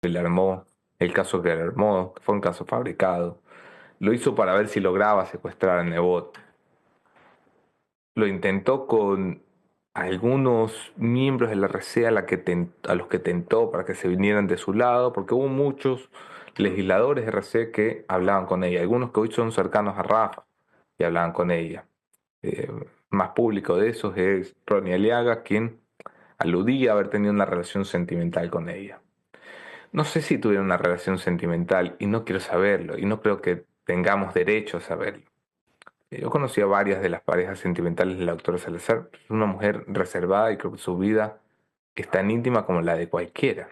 le armó el caso que le armó, que fue un caso fabricado. Lo hizo para ver si lograba secuestrar a Nebot. Lo intentó con algunos miembros de la RC a los que tentó para que se vinieran de su lado, porque hubo muchos legisladores de RC que hablaban con ella, algunos que hoy son cercanos a Rafa y hablaban con ella. Eh, Más público de esos es Ronnie Aliaga, quien aludía a haber tenido una relación sentimental con ella. No sé si tuvieron una relación sentimental y no quiero saberlo, y no creo que tengamos derecho a saberlo. Yo conocí a varias de las parejas sentimentales de la doctora Salazar. Es una mujer reservada y creo que su vida es tan íntima como la de cualquiera.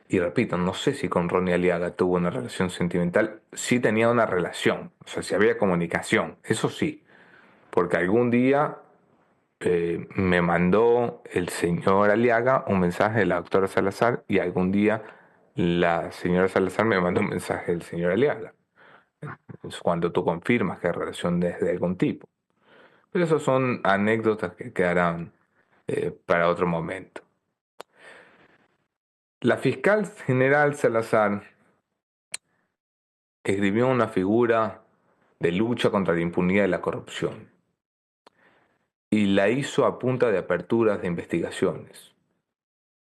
Y repito, no sé si con Ronnie Aliaga tuvo una relación sentimental. Sí tenía una relación, o sea, si había comunicación, eso sí, porque algún día me mandó el señor Aliaga un mensaje de la doctora Salazar y algún día la señora Salazar me mandó un mensaje del señor Aliaga. Es cuando tú confirmas que hay relación de algún tipo. Pero eso son anécdotas que quedarán para otro momento. La fiscal general Salazar escribió una figura de lucha contra la impunidad y la corrupción y la hizo a punta de aperturas de investigaciones.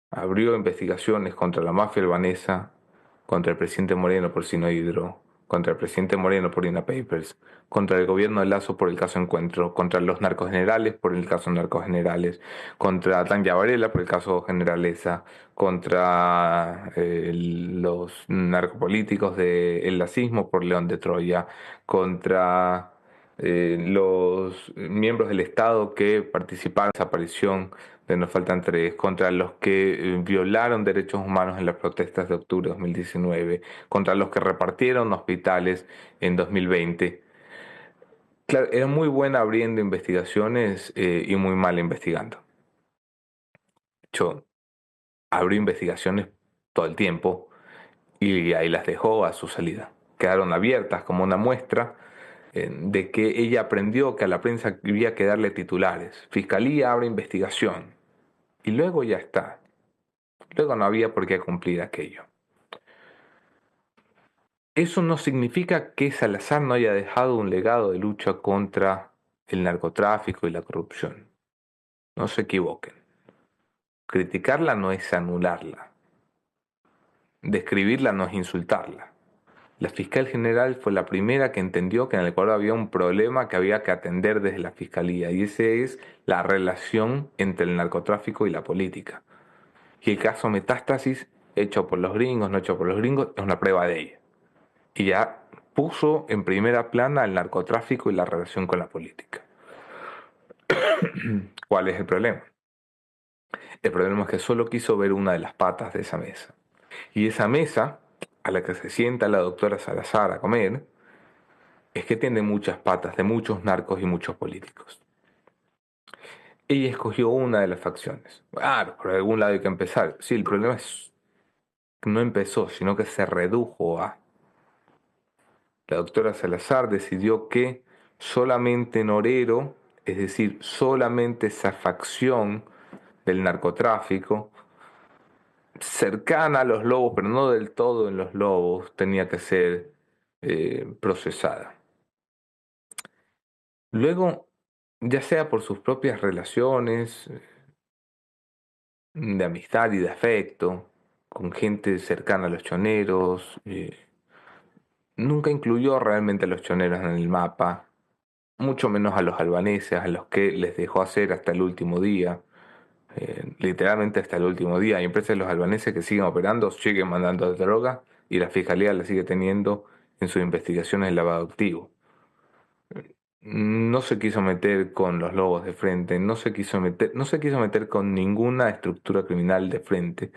Abrió investigaciones contra la mafia albanesa, contra el presidente Moreno por Sinohydro, contra el presidente Moreno por INA Papers, contra el gobierno de Lazo por el caso Encuentro, contra los narcogenerales por el caso Narcogenerales, contra Tanya Varela por el caso Generalesa, contra los narcopolíticos del lacismo por León de Troya, contra los miembros del Estado que participaron en esa aparición de Nos Faltan Tres, contra los que violaron derechos humanos en las protestas de octubre de 2019, contra los que repartieron hospitales en 2020. Claro, era muy buena abriendo investigaciones y muy mal investigando. De hecho, abrió investigaciones todo el tiempo y ahí las dejó a su salida. Quedaron abiertas como una muestra de que ella aprendió que a la prensa había que darle titulares. Fiscalía abre investigación. Y luego ya está. Luego no había por qué cumplir aquello. Eso no significa que Salazar no haya dejado un legado de lucha contra el narcotráfico y la corrupción. No se equivoquen. Criticarla no es anularla. Describirla no es insultarla. La fiscal general fue la primera que entendió que en el Ecuador había un problema que había que atender desde la fiscalía, y ese es la relación entre el narcotráfico y la política. Y el caso Metástasis, hecho por los gringos, no hecho por los gringos, es una prueba de ello. Y ya puso en primera plana el narcotráfico y la relación con la política. ¿Cuál es el problema? El problema es que solo quiso ver una de las patas de esa mesa. Y esa mesa, a la que se sienta la doctora Salazar a comer, es que tiene muchas patas de muchos narcos y muchos políticos. Ella escogió una de las facciones. Claro, por algún lado hay que empezar. Sí, el problema es que no empezó, sino que se redujo a... La doctora Salazar decidió que solamente Norero, es decir, solamente esa facción del narcotráfico, cercana a los lobos, pero no del todo en los lobos, tenía que ser procesada. Luego, ya sea por sus propias relaciones de amistad y de afecto, con gente cercana a los choneros, nunca incluyó realmente a los choneros en el mapa, mucho menos a los albaneses, a los que les dejó hacer hasta el último día, literalmente hasta el último día. Hay empresas de los albaneses que siguen operando, siguen mandando droga y la fiscalía la sigue teniendo en sus investigaciones de lavado activo. No se quiso meter con los lobos de frente, no se quiso meter con ninguna estructura criminal de frente,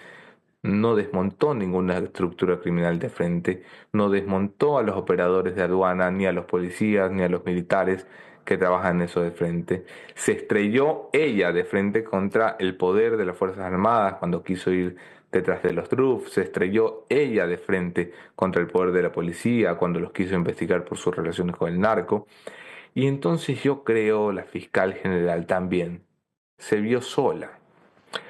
no desmontó ninguna estructura criminal de frente, no desmontó a los operadores de aduana, ni a los policías, ni a los militares que trabajan en eso de frente. Se estrelló ella de frente contra el poder de las Fuerzas Armadas cuando quiso ir detrás de los DRUF, se estrelló ella de frente contra el poder de la policía cuando los quiso investigar por sus relaciones con el narco. Y entonces yo creo la fiscal general también se vio sola.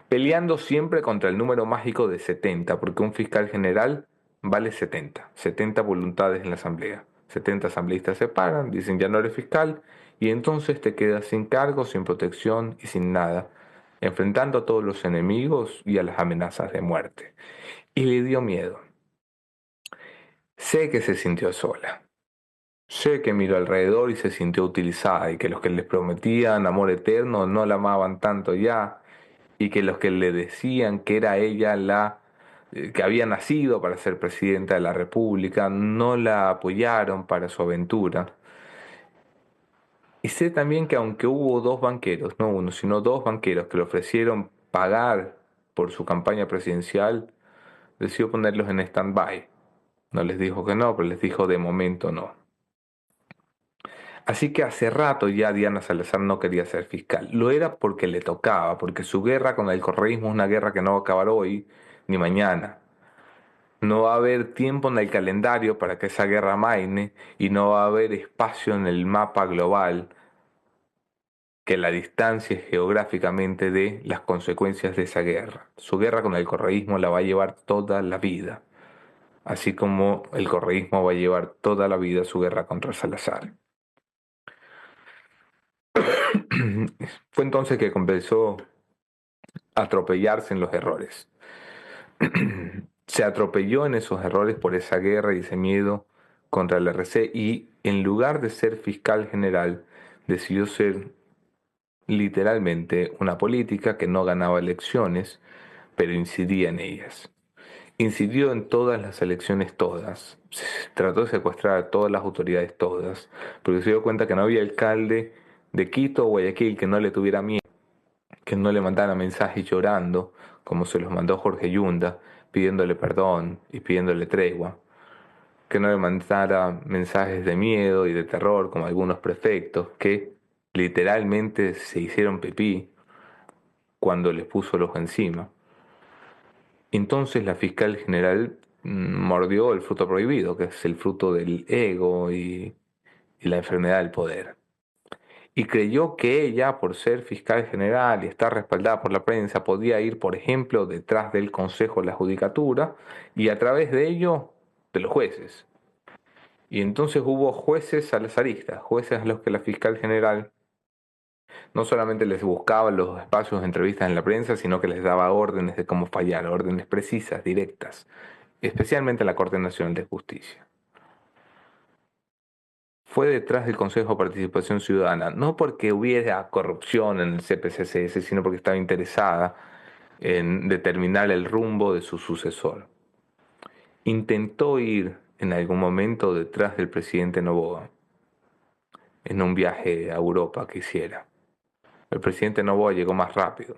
peleando siempre contra el número mágico de 70, porque un fiscal general vale 70, 70 voluntades en la asamblea. 70 asambleístas se paran, dicen ya no eres fiscal, y entonces te quedas sin cargo, sin protección y sin nada, enfrentando a todos los enemigos y a las amenazas de muerte. Y le dio miedo. Sé que se sintió sola. Sé que miró alrededor y se sintió utilizada, y que los que les prometían amor eterno no la amaban tanto ya, y que los que le decían que era ella la que había nacido para ser presidenta de la República no la apoyaron para su aventura. Y sé también que aunque hubo dos banqueros, no uno, sino dos banqueros que le ofrecieron pagar por su campaña presidencial, decidió ponerlos en stand-by. No les dijo que no, pero les dijo de momento no. Así que hace rato ya Diana Salazar no quería ser fiscal. Lo era porque le tocaba, porque su guerra con el correísmo es una guerra que no va a acabar hoy ni mañana. No va a haber tiempo en el calendario para que esa guerra amaine, y no va a haber espacio en el mapa global que la distancia geográficamente de las consecuencias de esa guerra. Su guerra con el correísmo la va a llevar toda la vida, así como el correísmo va a llevar toda la vida su guerra contra Salazar. Fue entonces que comenzó a atropellarse en los errores. Se atropelló en esos errores por esa guerra y ese miedo contra el RC, y en lugar de ser fiscal general decidió ser literalmente una política que no ganaba elecciones, pero incidía en ellas. Incidió en todas las elecciones todas. Trató de secuestrar a todas las autoridades todas, porque se dio cuenta que no había alcalde de Quito o Guayaquil que no le tuviera miedo, que no le mandara mensajes llorando, como se los mandó Jorge Yunda, pidiéndole perdón y pidiéndole tregua, que no le mandara mensajes de miedo y de terror, como algunos prefectos, que literalmente se hicieron pipí cuando les puso el ojo encima. Entonces la fiscal general mordió el fruto prohibido, que es el fruto del ego y la enfermedad del poder. Y creyó que ella, por ser fiscal general y estar respaldada por la prensa, podía ir, por ejemplo, detrás del Consejo de la Judicatura y a través de ello de los jueces. Y entonces hubo jueces salazaristas, jueces a los que la fiscal general no solamente les buscaba los espacios de entrevistas en la prensa, sino que les daba órdenes de cómo fallar, órdenes precisas, directas, especialmente en la Corte Nacional de Justicia. Fue detrás del Consejo de Participación Ciudadana, no porque hubiera corrupción en el CPCCS, sino porque estaba interesada en determinar el rumbo de su sucesor. Intentó ir en algún momento detrás del presidente Noboa en un viaje a Europa que hiciera. El presidente Noboa llegó más rápido,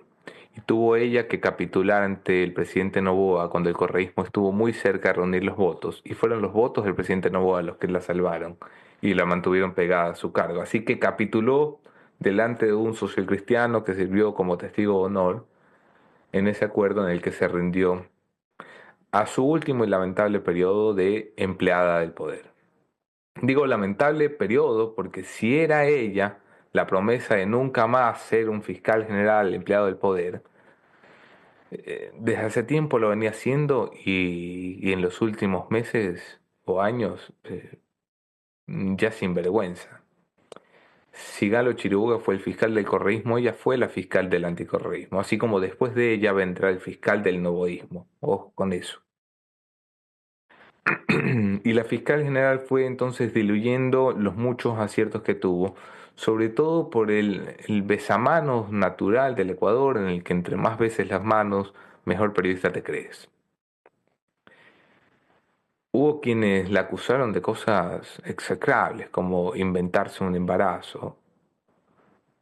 y tuvo ella que capitular ante el presidente Noboa cuando el correísmo estuvo muy cerca de reunir los votos, y fueron los votos del presidente Noboa los que la salvaron y la mantuvieron pegada a su cargo. Así que capituló delante de un socialcristiano que sirvió como testigo de honor en ese acuerdo en el que se rindió a su último y lamentable periodo de empleada del poder. Digo lamentable periodo porque si era ella la promesa de nunca más ser un fiscal general empleado del poder, desde hace tiempo lo venía haciendo, y en los últimos meses o años ya sin vergüenza. Si Galo Chiriboga fue el fiscal del correísmo, ella fue la fiscal del anticorreísmo, así como después de ella vendrá el fiscal del novoísmo. Ojo con eso. Y la fiscal general fue entonces diluyendo los muchos aciertos que tuvo, sobre todo por el besamanos natural del Ecuador, en el que entre más veces las manos, mejor periodista te crees. Hubo quienes la acusaron de cosas execrables, como inventarse un embarazo.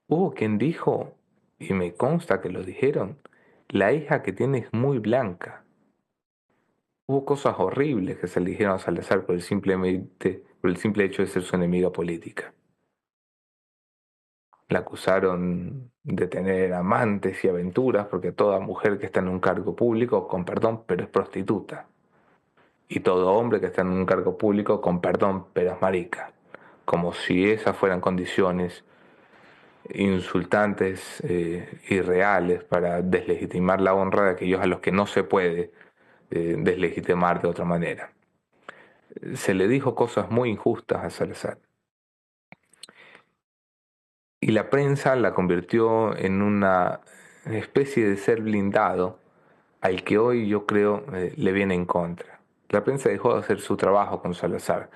Hubo quien dijo, y me consta que lo dijeron, la hija que tiene es muy blanca. Hubo cosas horribles que se le dijeron a Salazar por el simple hecho de ser su enemiga política. La acusaron de tener amantes y aventuras, porque toda mujer que está en un cargo público, con perdón, pero es prostituta. Y todo hombre que está en un cargo público, con perdón, pero es marica. Como si esas fueran condiciones insultantes, irreales para deslegitimar la honra de aquellos a los que no se puede deslegitimar de otra manera. Se le dijo cosas muy injustas a Salazar y la prensa la convirtió en una especie de ser blindado al que hoy yo creo le viene en contra. La prensa dejó de hacer su trabajo con Salazar.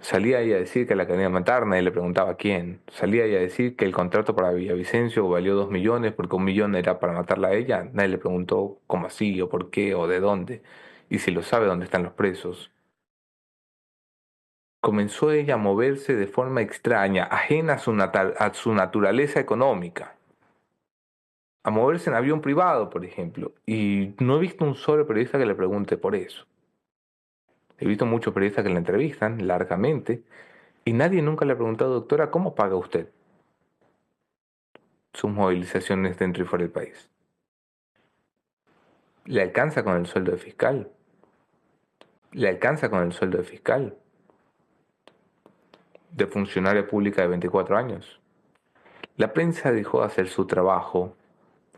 Salía ella a decir que la quería matar, nadie le preguntaba quién. Salía ella a decir que el contrato para Villavicencio valió 2 millones porque 1 millón era para matarla a ella. Nadie le preguntó cómo así, o por qué, o de dónde. Y si lo sabe, dónde están los presos. Comenzó ella a moverse de forma extraña, ajena a su naturaleza económica. A moverse en avión privado, por ejemplo. Y no he visto un solo periodista que le pregunte por eso. He visto muchos periodistas que la entrevistan largamente y nadie nunca le ha preguntado, doctora, ¿cómo paga usted sus movilizaciones dentro y fuera del país? ¿Le alcanza con el sueldo de fiscal? ¿Le alcanza con el sueldo de fiscal? ¿De funcionaria pública de 24 años? La prensa dejó de hacer su trabajo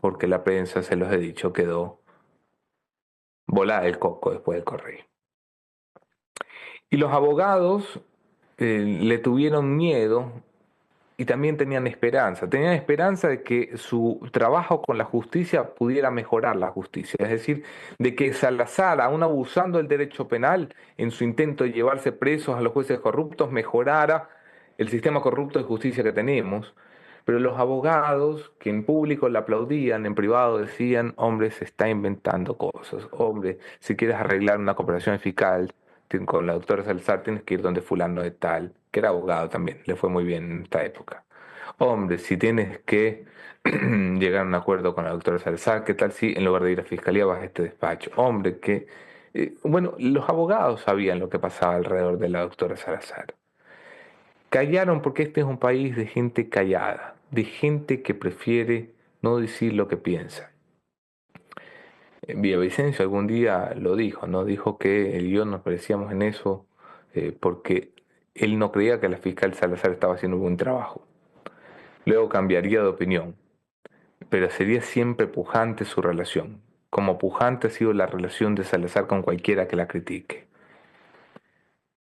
porque la prensa, se los he dicho, quedó volada el coco después del correo. Y los abogados le tuvieron miedo y también tenían esperanza. Tenían esperanza de que su trabajo con la justicia pudiera mejorar la justicia. Es decir, de que Salazar, aún abusando del derecho penal, en su intento de llevarse presos a los jueces corruptos, mejorara el sistema corrupto de justicia que tenemos. Pero los abogados, que en público le aplaudían, en privado decían, hombre, se está inventando cosas. Hombre, si quieres arreglar una cooperación fiscal con la doctora Salazar, tienes que ir donde fulano de tal, que era abogado también, le fue muy bien en esta época. Hombre, si tienes que llegar a un acuerdo con la doctora Salazar, ¿qué tal si en lugar de ir a fiscalía vas a este despacho? Hombre, que... bueno, los abogados sabían lo que pasaba alrededor de la doctora Salazar. Callaron porque este es un país de gente callada, de gente que prefiere no decir lo que piensa. Villavicencio algún día lo dijo, ¿no? Dijo que él y yo nos parecíamos en eso porque él no creía que la fiscal Salazar estaba haciendo un buen trabajo. Luego cambiaría de opinión, pero sería siempre pujante su relación, como pujante ha sido la relación de Salazar con cualquiera que la critique.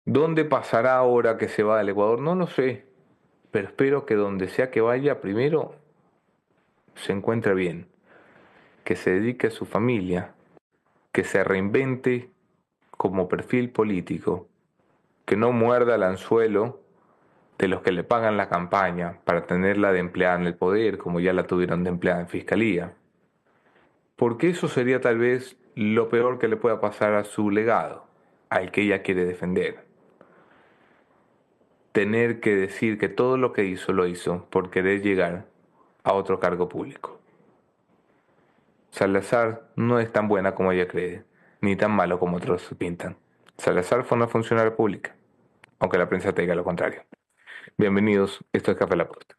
¿Dónde pasará ahora que se va del Ecuador? No lo sé, pero espero que donde sea que vaya, primero se encuentre bien, que se dedique a su familia, que se reinvente como perfil político, que no muerda el anzuelo de los que le pagan la campaña para tenerla de empleada en el poder, como ya la tuvieron de empleada en fiscalía. Porque eso sería tal vez lo peor que le pueda pasar a su legado, al que ella quiere defender. Tener que decir que todo lo que hizo lo hizo por querer llegar a otro cargo público. Salazar no es tan buena como ella cree, ni tan malo como otros pintan. Salazar fue una funcionaria pública, aunque la prensa te diga lo contrario. Bienvenidos, esto es Café La Posta.